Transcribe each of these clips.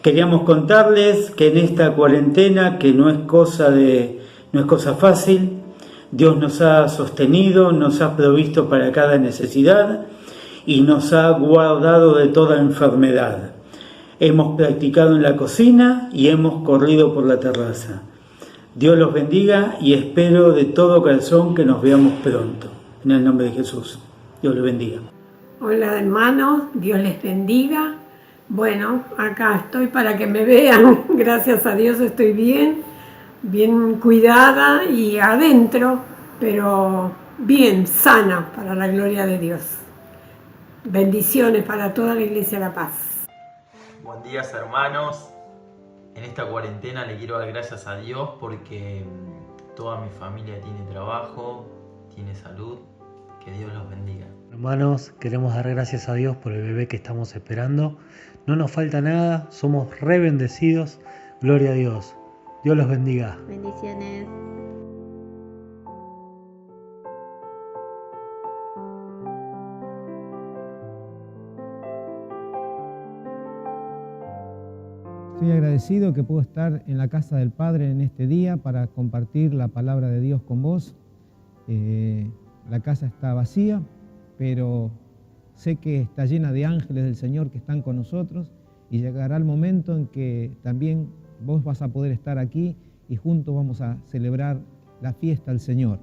Queríamos contarles que en esta cuarentena, que no es cosa fácil, Dios nos ha sostenido, nos ha provisto para cada necesidad y nos ha guardado de toda enfermedad. Hemos practicado en la cocina y hemos corrido por la terraza. Dios los bendiga y espero de todo corazón que nos veamos pronto. En el nombre de Jesús. Dios los bendiga. Hola hermanos, Dios les bendiga. Bueno, acá estoy para que me vean. Gracias a Dios estoy bien cuidada y adentro, pero bien sana para la gloria de Dios. Bendiciones para toda la Iglesia de La Paz. Buen día, hermanos. En esta cuarentena le quiero dar gracias a Dios porque toda mi familia tiene trabajo, tiene salud. Que Dios los bendiga. Hermanos, queremos dar gracias a Dios por el bebé que estamos esperando. No nos falta nada, somos re bendecidos. Gloria a Dios. Dios los bendiga. Bendiciones. Estoy agradecido que puedo estar en la casa del Padre en este día para compartir la palabra de Dios con vos. La casa está vacía, pero sé que está llena de ángeles del Señor que están con nosotros y llegará el momento en que también vos vas a poder estar aquí y juntos vamos a celebrar la fiesta al Señor.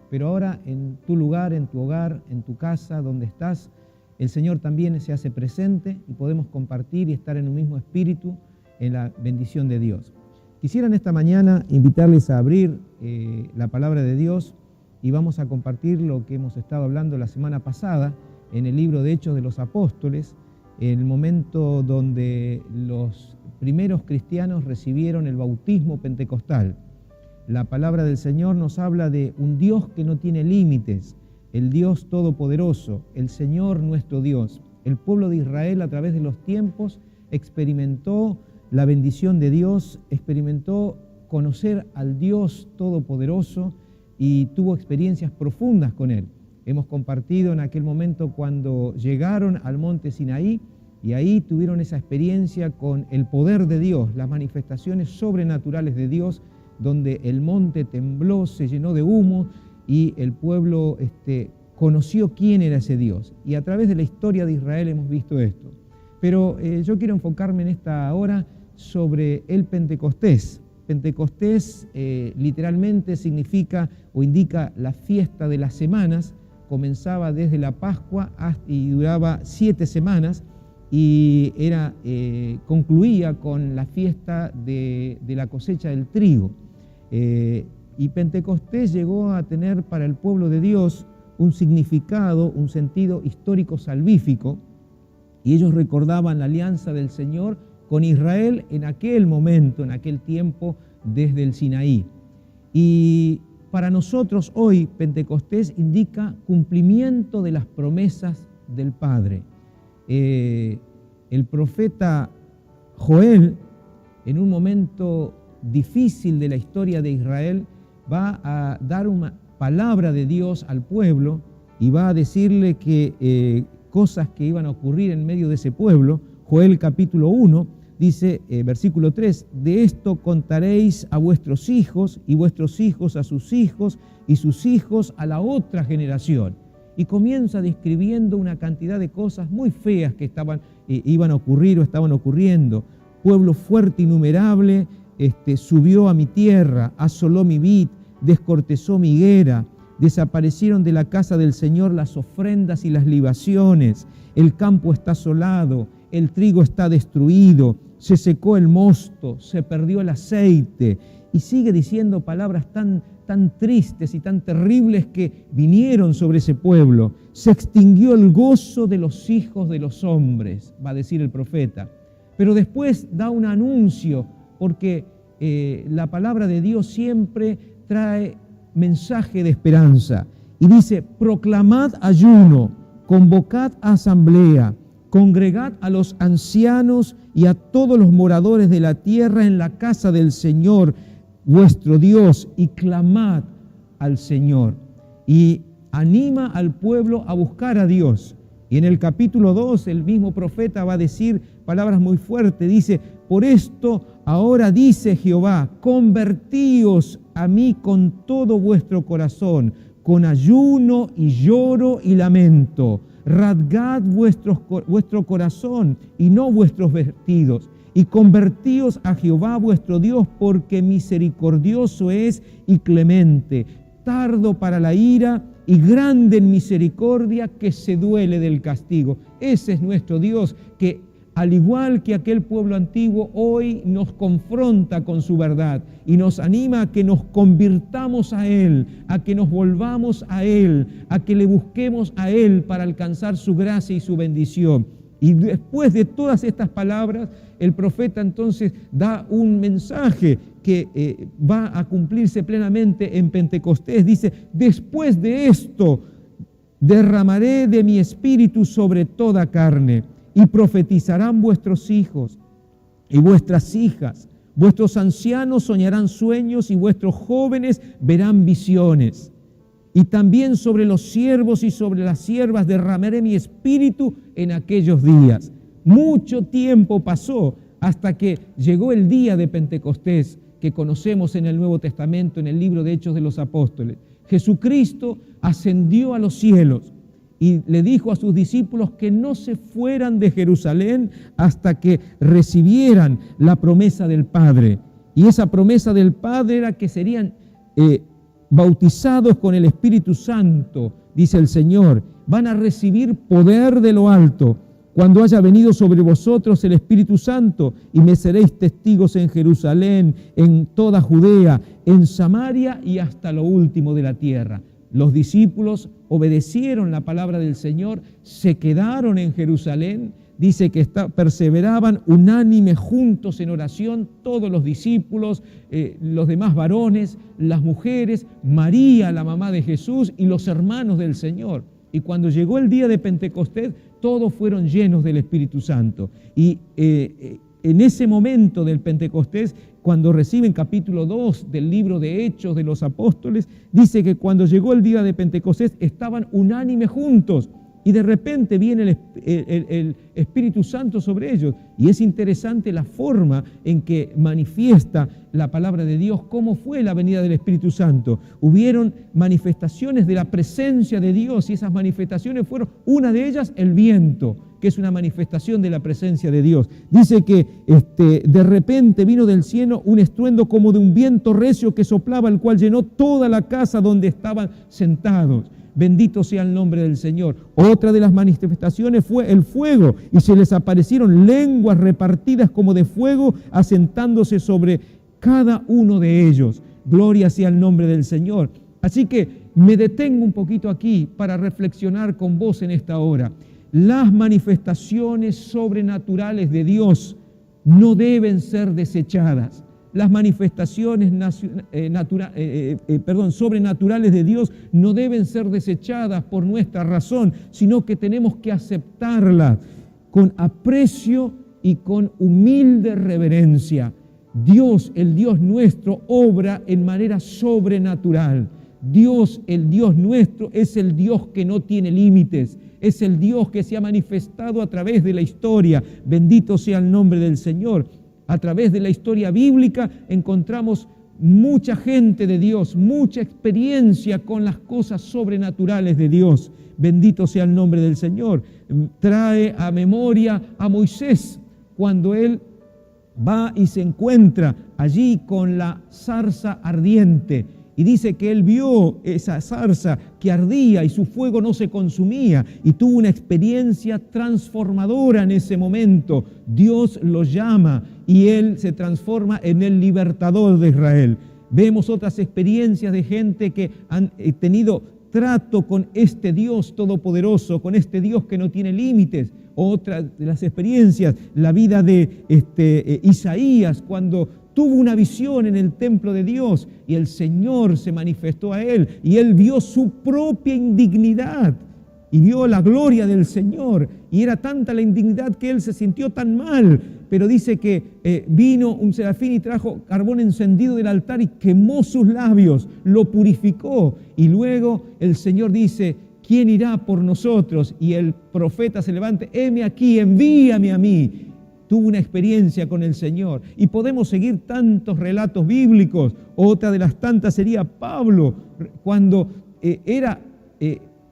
Pero ahora en tu lugar, en tu hogar, en tu casa, donde estás, el Señor también se hace presente y podemos compartir y estar en un mismo espíritu en la bendición de Dios. Quisiera en esta mañana invitarles a abrir la palabra de Dios y vamos a compartir lo que hemos estado hablando la semana pasada en el libro de Hechos de los Apóstoles, en el momento donde los primeros cristianos recibieron el bautismo pentecostal. La palabra del Señor nos habla de un Dios que no tiene límites, el Dios todopoderoso, el Señor nuestro Dios. El pueblo de Israel a través de los tiempos experimentó la bendición de Dios, experimentó conocer al Dios todopoderoso y tuvo experiencias profundas con Él. Hemos compartido en aquel momento cuando llegaron al monte Sinaí y ahí tuvieron esa experiencia con el poder de Dios, las manifestaciones sobrenaturales de Dios, donde el monte tembló, se llenó de humo y el pueblo conoció quién era ese Dios. Y a través de la historia de Israel hemos visto esto. Pero yo quiero enfocarme en esta hora sobre el Pentecostés. Pentecostés literalmente significa o indica la fiesta de las semanas. Comenzaba desde la Pascua y duraba 7 semanas y concluía con la fiesta de la cosecha del trigo. Y Pentecostés llegó a tener para el pueblo de Dios un significado, un sentido histórico salvífico, y ellos recordaban la alianza del Señor con Israel en aquel momento, en aquel tiempo, desde el Sinaí. Y para nosotros hoy, Pentecostés indica cumplimiento de las promesas del Padre. El profeta Joel, en un momento difícil de la historia de Israel, va a dar una palabra de Dios al pueblo y va a decirle que cosas que iban a ocurrir en medio de ese pueblo. Joel capítulo 1 dice, versículo 3, de esto contaréis a vuestros hijos y vuestros hijos a sus hijos y sus hijos a la otra generación. Y comienza describiendo una cantidad de cosas muy feas que iban a ocurrir o estaban ocurriendo. Pueblo fuerte, innumerable, subió a mi tierra, asoló mi vid, descortezó mi higuera, desaparecieron de la casa del Señor las ofrendas y las libaciones, el campo está asolado, el trigo está destruido, se secó el mosto, se perdió el aceite, y sigue diciendo palabras tan tristes y tan terribles que vinieron sobre ese pueblo. Se extinguió el gozo de los hijos de los hombres, va a decir el profeta. Pero después da un anuncio, porque la palabra de Dios siempre trae mensaje de esperanza. Y dice, proclamad ayuno, convocad asamblea, congregad a los ancianos y a todos los moradores de la tierra en la casa del Señor, vuestro Dios, y clamad al Señor. Y anima al pueblo a buscar a Dios. Y en el capítulo 2 el mismo profeta va a decir palabras muy fuertes. Dice, Por esto ahora dice Jehová, convertíos a mí con todo vuestro corazón, con ayuno y lloro y lamento. Rasgad vuestro corazón y no vuestros vestidos, y convertíos a Jehová vuestro Dios, porque misericordioso es y clemente, tardo para la ira y grande en misericordia, que se duele del castigo. Ese es nuestro Dios, que al igual que aquel pueblo antiguo, hoy nos confronta con su verdad y nos anima a que nos convirtamos a Él, a que nos volvamos a Él, a que le busquemos a Él para alcanzar su gracia y su bendición. Y después de todas estas palabras, el profeta entonces da un mensaje que va a cumplirse plenamente en Pentecostés. Dice, después de esto, derramaré de mi espíritu sobre toda carne, y profetizarán vuestros hijos y vuestras hijas, vuestros ancianos soñarán sueños y vuestros jóvenes verán visiones. Y también sobre los siervos y sobre las siervas derramaré mi espíritu en aquellos días. Mucho tiempo pasó hasta que llegó el día de Pentecostés, que conocemos en el Nuevo Testamento, en el libro de Hechos de los Apóstoles. Jesucristo ascendió a los cielos y le dijo a sus discípulos que no se fueran de Jerusalén hasta que recibieran la promesa del Padre. Y esa promesa del Padre era que serían bautizados con el Espíritu Santo, dice el Señor. Van a recibir poder de lo alto cuando haya venido sobre vosotros el Espíritu Santo, y me seréis testigos en Jerusalén, en toda Judea, en Samaria y hasta lo último de la tierra. Los discípulos obedecieron la palabra del Señor, se quedaron en Jerusalén. Dice que perseveraban unánime juntos en oración, todos los discípulos, los demás varones, las mujeres, María, la mamá de Jesús, y los hermanos del Señor. Y cuando llegó el día de Pentecostés, todos fueron llenos del Espíritu Santo. Y en ese momento del Pentecostés, cuando reciben capítulo 2 del libro de Hechos de los Apóstoles, dice que cuando llegó el día de Pentecostés estaban unánimes juntos, y de repente viene el Espíritu Santo sobre ellos. Y es interesante la forma en que manifiesta la palabra de Dios, cómo fue la venida del Espíritu Santo. Hubieron manifestaciones de la presencia de Dios, y esas manifestaciones fueron, una de ellas, el viento, que es una manifestación de la presencia de Dios. Dice que de repente vino del cielo un estruendo como de un viento recio que soplaba, el cual llenó toda la casa donde estaban sentados. Bendito sea el nombre del Señor. Otra de las manifestaciones fue el fuego, y se les aparecieron lenguas repartidas como de fuego, asentándose sobre cada uno de ellos. Gloria sea el nombre del Señor. Así que me detengo un poquito aquí para reflexionar con vos en esta hora. Las manifestaciones sobrenaturales de Dios no deben ser desechadas. Las manifestaciones sobrenaturales de Dios no deben ser desechadas por nuestra razón, sino que tenemos que aceptarlas con aprecio y con humilde reverencia. Dios, el Dios nuestro, obra en manera sobrenatural. Dios, el Dios nuestro, es el Dios que no tiene límites. Es el Dios que se ha manifestado a través de la historia. Bendito sea el nombre del Señor. A través de la historia bíblica encontramos mucha gente de Dios, mucha experiencia con las cosas sobrenaturales de Dios. Bendito sea el nombre del Señor. Trae a memoria a Moisés cuando él va y se encuentra allí con la zarza ardiente. Y dice que él vio esa zarza que ardía y su fuego no se consumía, y tuvo una experiencia transformadora en ese momento. Dios lo llama y él se transforma en el libertador de Israel. Vemos otras experiencias de gente que han tenido trato con este Dios todopoderoso, con este Dios que no tiene límites. Otra de las experiencias, la vida de Isaías, cuando tuvo una visión en el templo de Dios y el Señor se manifestó a él y él vio su propia indignidad y vio la gloria del Señor, y era tanta la indignidad que él se sintió tan mal, pero dice que vino un serafín y trajo carbón encendido del altar y quemó sus labios, lo purificó, y luego el Señor dice: ¿quién irá por nosotros? Y el profeta se levanta: heme aquí, envíame a mí. tuvo una experiencia con el Señor. Y podemos seguir tantos relatos bíblicos. Otra de las tantas sería Pablo, cuando era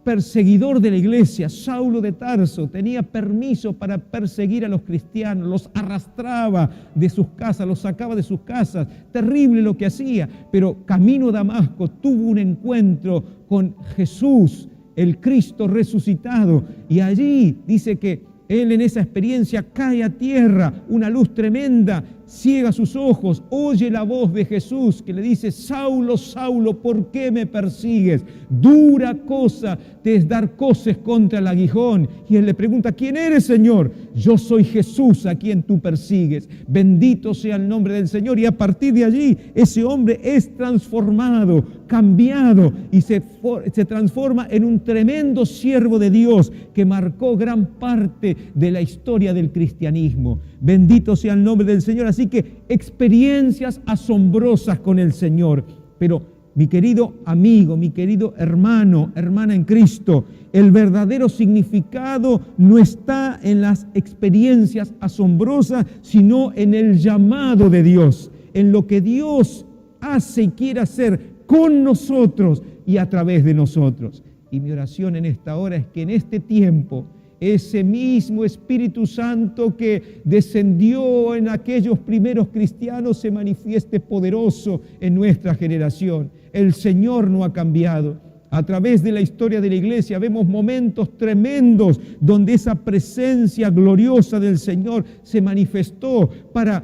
perseguidor de la iglesia. Saulo de Tarso tenía permiso para perseguir a los cristianos, los arrastraba de sus casas, los sacaba de sus casas. Terrible lo que hacía, pero camino a Damasco tuvo un encuentro con Jesús, el Cristo resucitado, y allí dice que él en esa experiencia cae a tierra, una luz tremenda ciega sus ojos, oye la voz de Jesús que le dice: Saulo, Saulo, ¿por qué me persigues? Dura cosa te es dar coces contra el aguijón. Y él le pregunta: ¿quién eres, Señor? Yo soy Jesús a quien tú persigues. Bendito sea el nombre del Señor. Y a partir de allí ese hombre es transformado, cambiado, y se transforma en un tremendo siervo de Dios que marcó gran parte de la historia del cristianismo. Bendito sea el nombre del Señor. Así que experiencias asombrosas con el Señor. Pero mi querido amigo, mi querido hermano, hermana en Cristo, el verdadero significado no está en las experiencias asombrosas, sino en el llamado de Dios, en lo que Dios hace y quiere hacer con nosotros y a través de nosotros. Y mi oración en esta hora es que en este tiempo ese mismo Espíritu Santo que descendió en aquellos primeros cristianos se manifieste poderoso en nuestra generación. El Señor no ha cambiado. A través de la historia de la iglesia vemos momentos tremendos donde esa presencia gloriosa del Señor se manifestó para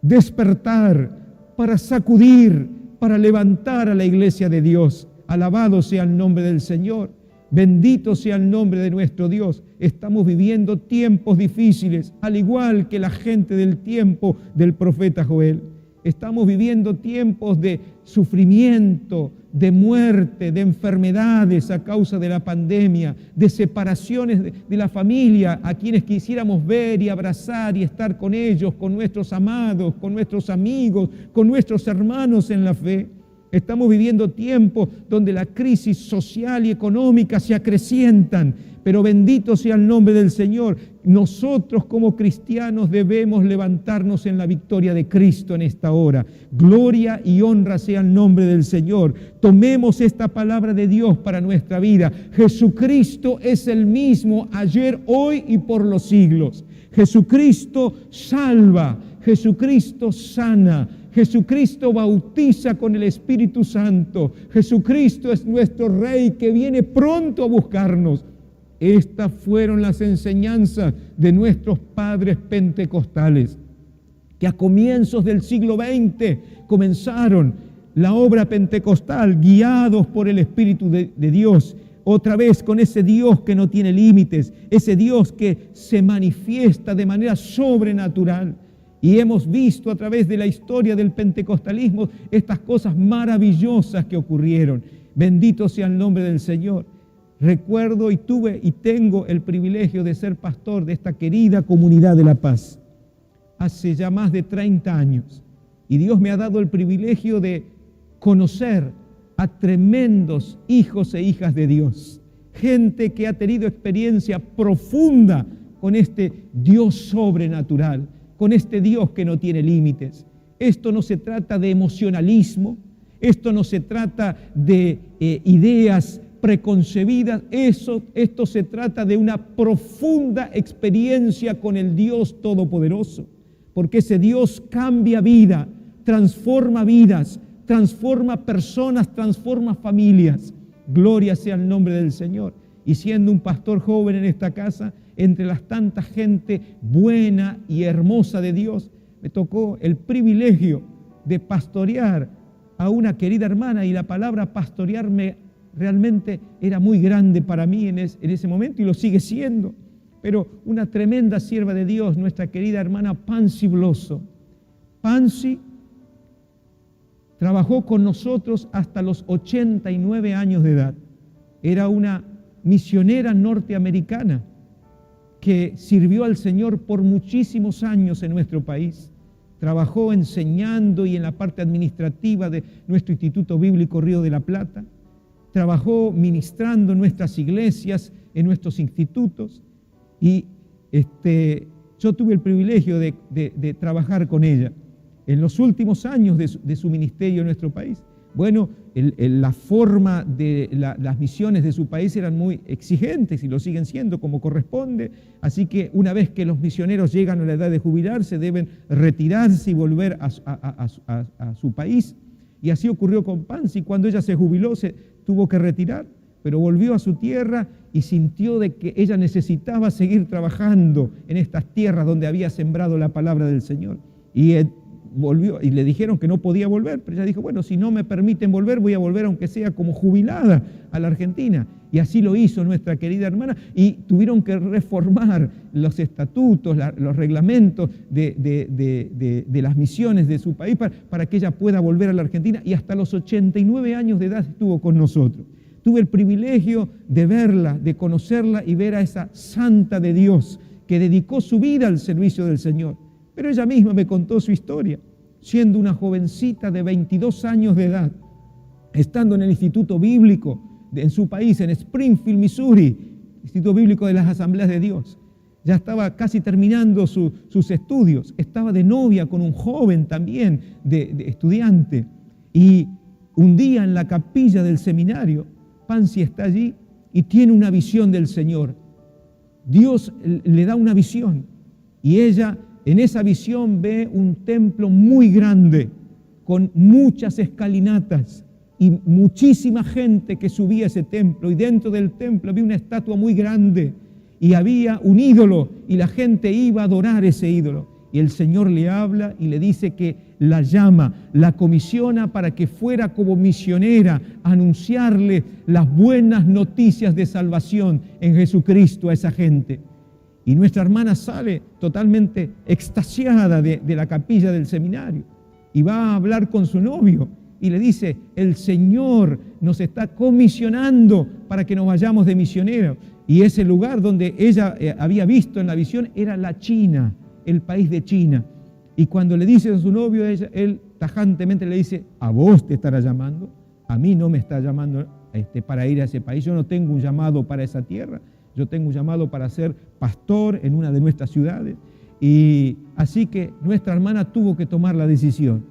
despertar, para sacudir, para levantar a la iglesia de Dios. Alabado sea el nombre del Señor. Bendito sea el nombre de nuestro Dios. Estamos viviendo tiempos difíciles, al igual que la gente del tiempo del profeta Joel. Estamos viviendo tiempos de sufrimiento, de muerte, de enfermedades a causa de la pandemia, de separaciones de la familia, a quienes quisiéramos ver y abrazar y estar con ellos, con nuestros amados, con nuestros amigos, con nuestros hermanos en la fe. Estamos viviendo tiempos donde la crisis social y económica se acrecientan, pero bendito sea el nombre del Señor. Nosotros como cristianos debemos levantarnos en la victoria de Cristo en esta hora. Gloria y honra sea el nombre del Señor. Tomemos esta palabra de Dios para nuestra vida. Jesucristo es el mismo ayer, hoy y por los siglos. Jesucristo salva, Jesucristo sana, Jesucristo bautiza con el Espíritu Santo. Jesucristo es nuestro Rey que viene pronto a buscarnos. Estas fueron las enseñanzas de nuestros padres pentecostales, que a comienzos del siglo XX comenzaron la obra pentecostal, guiados por el Espíritu de Dios. Otra vez con ese Dios que no tiene límites, ese Dios que se manifiesta de manera sobrenatural. Y hemos visto a través de la historia del pentecostalismo estas cosas maravillosas que ocurrieron. Bendito sea el nombre del Señor. Recuerdo y tuve y tengo el privilegio de ser pastor de esta querida comunidad de La Paz hace ya más de 30 años. Y Dios me ha dado el privilegio de conocer a tremendos hijos e hijas de Dios. Gente que ha tenido experiencia profunda con este Dios sobrenatural, con este Dios que no tiene límites. Esto no se trata de emocionalismo, esto no se trata de ideas preconcebidas, esto se trata de una profunda experiencia con el Dios Todopoderoso, porque ese Dios cambia vida, transforma vidas, transforma personas, transforma familias. Gloria sea el nombre del Señor. Y siendo un pastor joven en esta casa, entre las tanta gente buena y hermosa de Dios, me tocó el privilegio de pastorear a una querida hermana, y la palabra pastorearme realmente era muy grande para mí en ese momento y lo sigue siendo. Pero una tremenda sierva de Dios, nuestra querida hermana Pansy Blosso. Pansy trabajó con nosotros hasta los 89 años de edad. Era una misionera norteamericana que sirvió al Señor por muchísimos años en nuestro país. Trabajó enseñando y en la parte administrativa de nuestro Instituto Bíblico Río de la Plata. Trabajó ministrando en nuestras iglesias, en nuestros institutos. Y Yo tuve el privilegio de trabajar con ella en los últimos años de su ministerio en nuestro país. Bueno, la forma de las misiones de su país eran muy exigentes y lo siguen siendo como corresponde, así que una vez que los misioneros llegan a la edad de jubilarse deben retirarse y volver a su país. Y así ocurrió con Pansy. Cuando ella se jubiló se tuvo que retirar, pero volvió a su tierra y sintió de que ella necesitaba seguir trabajando en estas tierras donde había sembrado la palabra del Señor. Y volvió, y le dijeron que no podía volver, pero ella dijo, bueno, si no me permiten volver, voy a volver aunque sea como jubilada a la Argentina. Y así lo hizo nuestra querida hermana, y tuvieron que reformar los estatutos, los reglamentos de las misiones de su país para que ella pueda volver a la Argentina, y hasta los 89 años de edad estuvo con nosotros. Tuve el privilegio de verla, de conocerla y ver a esa santa de Dios que dedicó su vida al servicio del Señor. Pero ella misma me contó su historia, siendo una jovencita de 22 años de edad, estando en el Instituto Bíblico en su país, en Springfield, Missouri, Instituto Bíblico de las Asambleas de Dios. Ya estaba casi terminando sus estudios, estaba de novia con un joven también, de estudiante, y un día en la capilla del seminario, Pansy está allí y tiene una visión del Señor. Dios le da una visión y ella en esa visión ve un templo muy grande, con muchas escalinatas y muchísima gente que subía a ese templo. Y dentro del templo había una estatua muy grande y había un ídolo y la gente iba a adorar ese ídolo. Y el Señor le habla y le dice que la llama, la comisiona para que fuera como misionera a anunciarle las buenas noticias de salvación en Jesucristo a esa gente. Y nuestra hermana sale totalmente extasiada de la capilla del seminario y va a hablar con su novio y le dice, el Señor nos está comisionando para que nos vayamos de misioneros. Y ese lugar donde ella había visto en la visión era la China, el país de China. Y cuando le dice a su novio, él tajantemente le dice, ¿a vos te estará llamando? A mí no me está llamando para ir a ese país, yo no tengo un llamado para esa tierra. Yo tengo un llamado para ser pastor en una de nuestras ciudades. Y así que nuestra hermana tuvo que tomar la decisión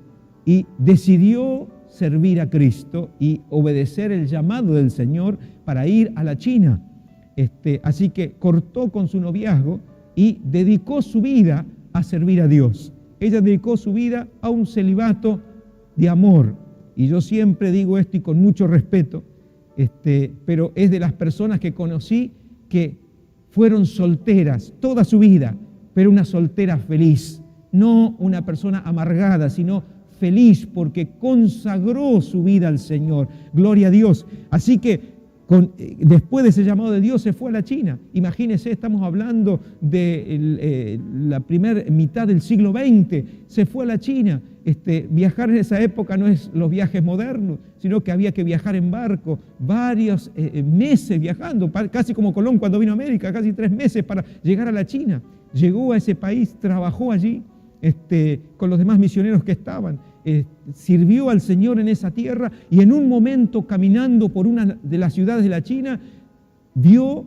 y decidió servir a Cristo y obedecer el llamado del Señor para ir a la China. Así que cortó con su noviazgo y dedicó su vida a servir a Dios. Ella dedicó su vida a un celibato de amor. Y yo siempre digo esto y con mucho respeto, pero es de las personas que conocí que fueron solteras toda su vida, pero una soltera feliz, no una persona amargada, sino feliz porque consagró su vida al Señor. Gloria a Dios. Así que después de ese llamado de Dios se fue a la China. Imagínense, estamos hablando de la primera mitad del siglo XX, se fue a la China. Viajar en esa época no es los viajes modernos, sino que había que viajar en barco, varios meses viajando, casi como Colón cuando vino a América, casi 3 meses para llegar a la China. Llegó a ese país, trabajó allí con los demás misioneros que estaban, sirvió al Señor en esa tierra y en un momento caminando por una de las ciudades de la China, vio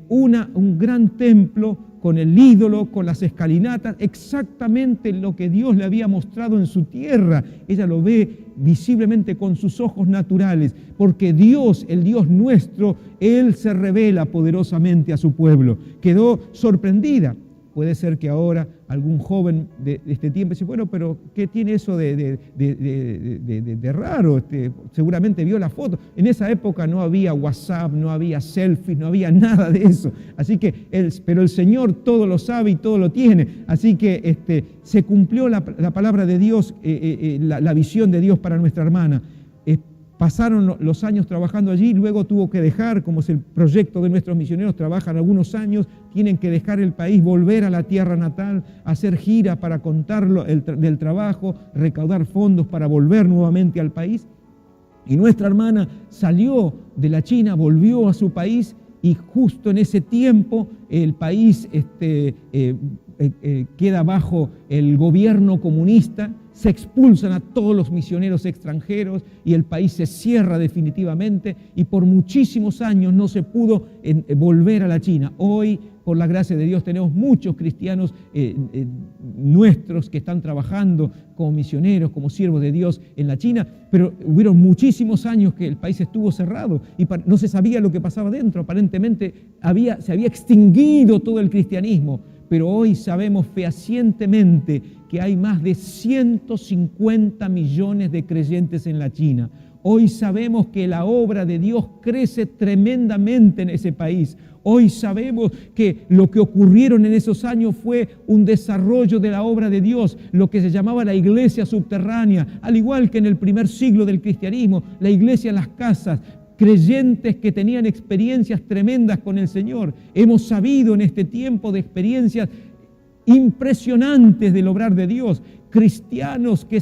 un gran templo con el ídolo, con las escalinatas, exactamente lo que Dios le había mostrado en su tierra. Ella lo ve visiblemente con sus ojos naturales, porque Dios, el Dios nuestro, Él se revela poderosamente a su pueblo. Quedó sorprendida. Puede ser que ahora algún joven de este tiempo dice, bueno, pero ¿qué tiene eso de raro? Seguramente vio la foto. En esa época no había WhatsApp, no había selfies, no había nada de eso. Así que, pero el Señor todo lo sabe y todo lo tiene. Así que se cumplió la palabra de Dios, la visión de Dios para nuestra hermana. Pasaron los años trabajando allí, luego tuvo que dejar, como es el proyecto de nuestros misioneros, trabajan algunos años, tienen que dejar el país, volver a la tierra natal, hacer gira para contar del trabajo, recaudar fondos para volver nuevamente al país. Y nuestra hermana salió de la China, volvió a su país y justo en ese tiempo el país queda bajo el gobierno comunista, se expulsan a todos los misioneros extranjeros y el país se cierra definitivamente y por muchísimos años no se pudo volver a la China. Hoy, por la gracia de Dios, tenemos muchos cristianos nuestros que están trabajando como misioneros, como siervos de Dios en la China, pero hubieron muchísimos años que el país estuvo cerrado y no se sabía lo que pasaba dentro. Aparentemente se había extinguido todo el cristianismo, pero hoy sabemos fehacientemente que hay más de 150 millones de creyentes en la China. Hoy sabemos que la obra de Dios crece tremendamente en ese país. Hoy sabemos que lo que ocurrieron en esos años fue un desarrollo de la obra de Dios, lo que se llamaba la iglesia subterránea, al igual que en el primer siglo del cristianismo, la iglesia en las casas, creyentes que tenían experiencias tremendas con el Señor. Hemos sabido en este tiempo de experiencias impresionantes del obrar de Dios, cristianos que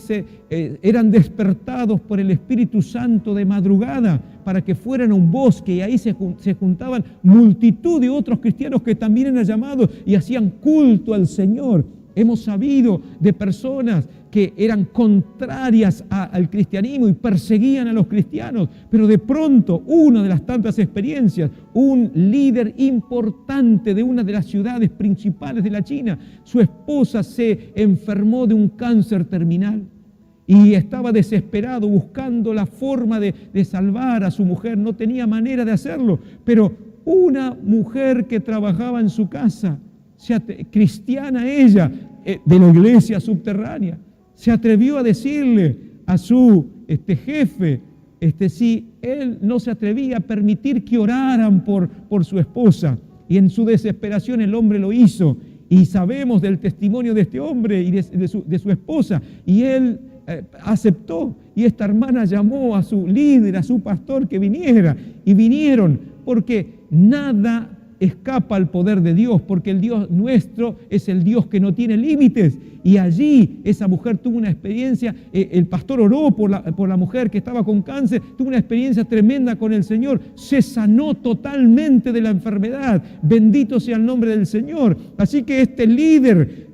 eran despertados por el Espíritu Santo de madrugada para que fueran a un bosque y ahí se juntaban multitud de otros cristianos que también eran llamados y hacían culto al Señor. Hemos sabido de personas que eran contrarias al cristianismo y perseguían a los cristianos, pero de pronto, una de las tantas experiencias, un líder importante de una de las ciudades principales de la China, su esposa se enfermó de un cáncer terminal y estaba desesperado buscando la forma de salvar a su mujer, no tenía manera de hacerlo, pero una mujer que trabajaba en su casa, cristiana ella, de la iglesia subterránea, se atrevió a decirle a su jefe si él no se atrevía a permitir que oraran por su esposa. Y en su desesperación el hombre lo hizo. Y sabemos del testimonio de este hombre y de su esposa. Y él aceptó. Y esta hermana llamó a su líder, a su pastor que viniera. Y vinieron porque nada escapa al poder de Dios, porque el Dios nuestro es el Dios que no tiene límites. Y allí esa mujer tuvo una experiencia, el pastor oró por la mujer que estaba con cáncer, tuvo una experiencia tremenda con el Señor, se sanó totalmente de la enfermedad. Bendito sea el nombre del Señor. Así que este líder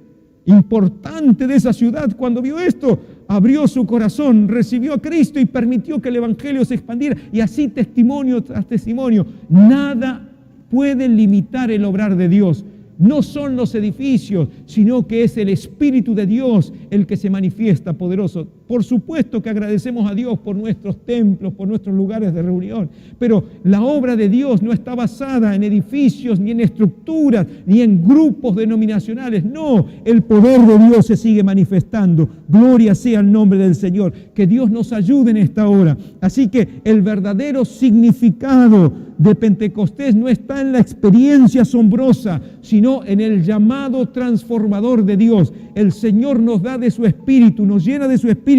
importante de esa ciudad, cuando vio esto, abrió su corazón, recibió a Cristo y permitió que el Evangelio se expandiera. Y así testimonio tras testimonio. Nada puede limitar el obrar de Dios. No son los edificios, sino que es el Espíritu de Dios el que se manifiesta poderoso. Por supuesto que agradecemos a Dios por nuestros templos, por nuestros lugares de reunión, pero la obra de Dios no está basada en edificios, ni en estructuras, ni en grupos denominacionales. No, el poder de Dios se sigue manifestando. Gloria sea el nombre del Señor. Que Dios nos ayude en esta hora. Así que el verdadero significado de Pentecostés no está en la experiencia asombrosa, sino en el llamado transformador de Dios. El Señor nos da de su Espíritu, nos llena de su Espíritu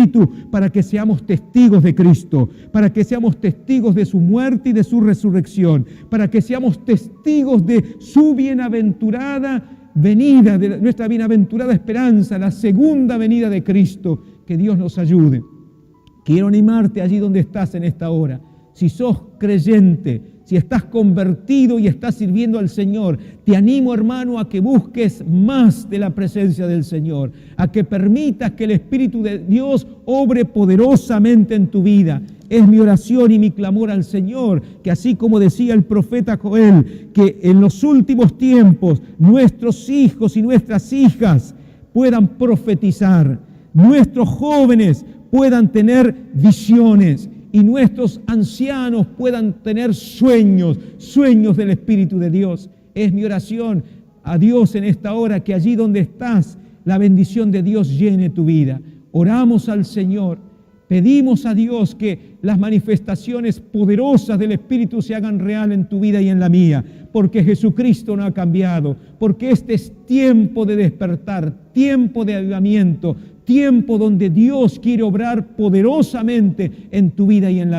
para que seamos testigos de Cristo, para que seamos testigos de su muerte y de su resurrección, para que seamos testigos de su bienaventurada venida, de nuestra bienaventurada esperanza, la segunda venida de Cristo. Que Dios nos ayude. Quiero animarte allí donde estás en esta hora. Si sos creyente, si estás convertido y estás sirviendo al Señor, te animo, hermano, a que busques más de la presencia del Señor, a que permitas que el Espíritu de Dios obre poderosamente en tu vida. Es mi oración y mi clamor al Señor, que así como decía el profeta Joel, que en los últimos tiempos nuestros hijos y nuestras hijas puedan profetizar, nuestros jóvenes puedan tener visiones, y nuestros ancianos puedan tener sueños del Espíritu de Dios. Es mi oración a Dios en esta hora, que allí donde estás, la bendición de Dios llene tu vida. Oramos al Señor, pedimos a Dios que las manifestaciones poderosas del Espíritu se hagan real en tu vida y en la mía, porque Jesucristo no ha cambiado, porque este es tiempo de despertar, tiempo de avivamiento, tiempo donde Dios quiere obrar poderosamente en tu vida y en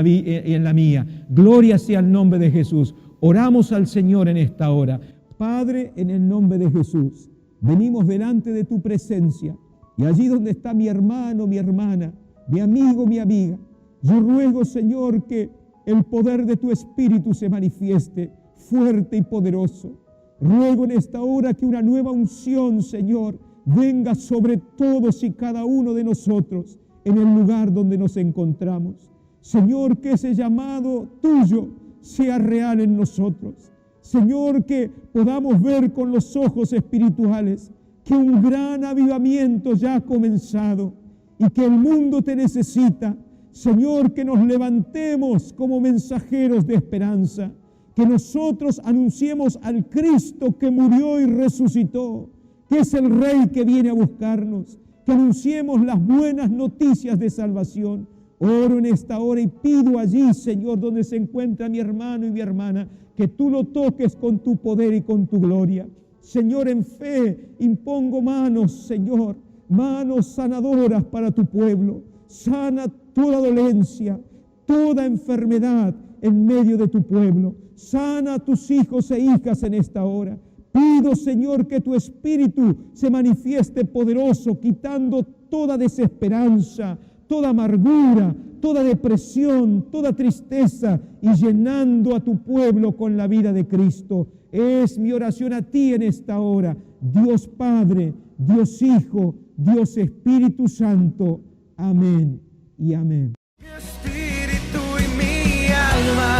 la mía. Gloria sea el nombre de Jesús. Oramos al Señor en esta hora. Padre, en el nombre de Jesús, venimos delante de tu presencia y allí donde está mi hermano, mi hermana, mi amigo, mi amiga, yo ruego, Señor, que el poder de tu Espíritu se manifieste fuerte y poderoso. Ruego en esta hora que una nueva unción, Señor, venga sobre todos y cada uno de nosotros en el lugar donde nos encontramos. Señor, que ese llamado tuyo sea real en nosotros. Señor, que podamos ver con los ojos espirituales que un gran avivamiento ya ha comenzado y que el mundo te necesita. Señor, que nos levantemos como mensajeros de esperanza, que nosotros anunciemos al Cristo que murió y resucitó, que es el Rey que viene a buscarnos, que anunciemos las buenas noticias de salvación. Oro en esta hora y pido allí, Señor, donde se encuentra mi hermano y mi hermana, que tú lo toques con tu poder y con tu gloria. Señor, en fe impongo manos, Señor, manos sanadoras para tu pueblo. Sana toda dolencia, toda enfermedad en medio de tu pueblo. Sana a tus hijos e hijas en esta hora. Pido, Señor, que tu Espíritu se manifieste poderoso, quitando toda desesperanza, toda amargura, toda depresión, toda tristeza y llenando a tu pueblo con la vida de Cristo. Es mi oración a ti en esta hora, Dios Padre, Dios Hijo, Dios Espíritu Santo. Amén y amén. Mi espíritu y mi alma